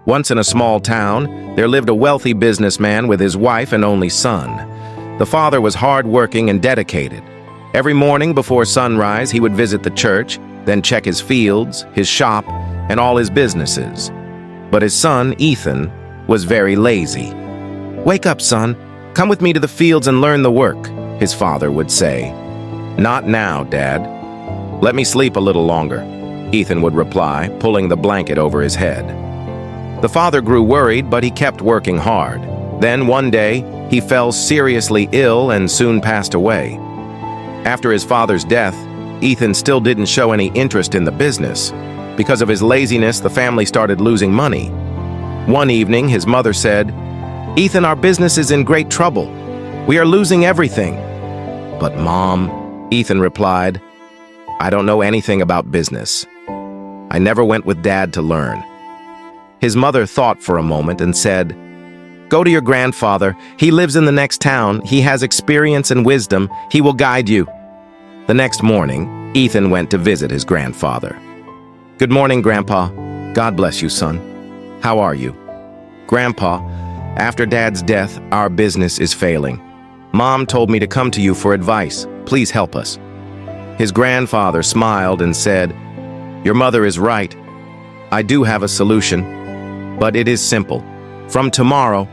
Once in a small town, there lived a wealthy businessman with his wife and only son. The father was hard-working and dedicated. Every morning before sunrise, he would visit the church, then check his fields, his shop, and all his businesses. But his son, Ethan, was very lazy. "Wake up, son. Come with me to the fields and learn the work," his father would say. "Not now, Dad. Let me sleep a little longer," Ethan would reply, pulling the blanket over his head. The father grew worried, but he kept working hard. Then one day, he fell seriously ill and soon passed away. After his father's death, Ethan still didn't show any interest in the business. Because of his laziness, the family started losing money. One evening, his mother said, "Ethan, our business is in great trouble. We are losing everything." "But Mom," Ethan replied, "I don't know anything about business. I never went with Dad to learn." His mother thought for a moment and said, "Go to your grandfather. He lives in the next town. He has experience and wisdom. He will guide you." The next morning, Ethan went to visit his grandfather. "Good morning, Grandpa. God bless you, son. How are you?" "Grandpa, after Dad's death, our business is failing. Mom told me to come to you for advice. Please help us." His grandfather smiled and said, "Your mother is right. I do have a solution, but it is simple. From tomorrow,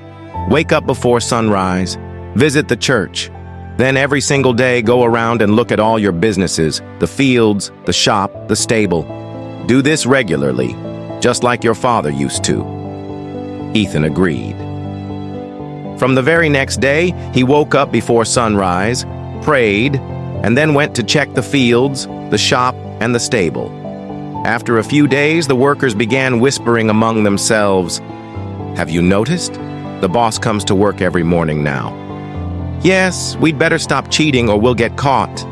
wake up before sunrise, visit the church. Then every single day go around and look at all your businesses, the fields, the shop, the stable. Do this regularly, just like your father used to." Ethan agreed. From the very next day, he woke up before sunrise, prayed, and then went to check the fields, the shop, and the stable. After a few days, the workers began whispering among themselves, "Have you noticed? The boss comes to work every morning now. Yes, we'd better stop cheating or we'll get caught."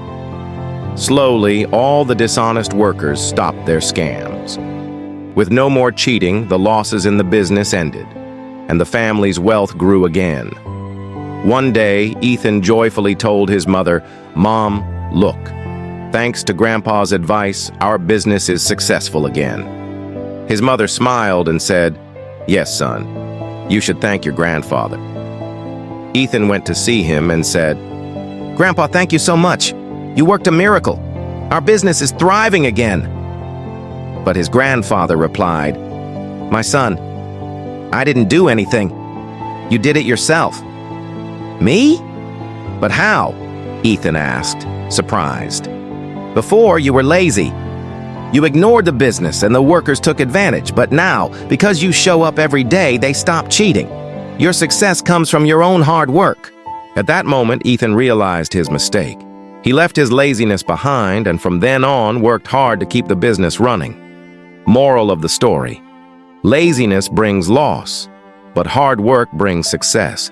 Slowly, all the dishonest workers stopped their scams. With no more cheating, the losses in the business ended, and the family's wealth grew again. One day, Ethan joyfully told his mother, "Mom, look. Thanks to Grandpa's advice, our business is successful again." His mother smiled and said, "Yes, son. You should thank your grandfather." Ethan went to see him and said, "Grandpa, thank you so much. You worked a miracle. Our business is thriving again." But his grandfather replied, "My son, I didn't do anything. You did it yourself." "Me? But how?" Ethan asked, surprised. "Before, you were lazy. You ignored the business and the workers took advantage, but now, because you show up every day, they stop cheating. Your success comes from your own hard work." At that moment, Ethan realized his mistake. He left his laziness behind and from then on worked hard to keep the business running. Moral of the story: laziness brings loss, but hard work brings success.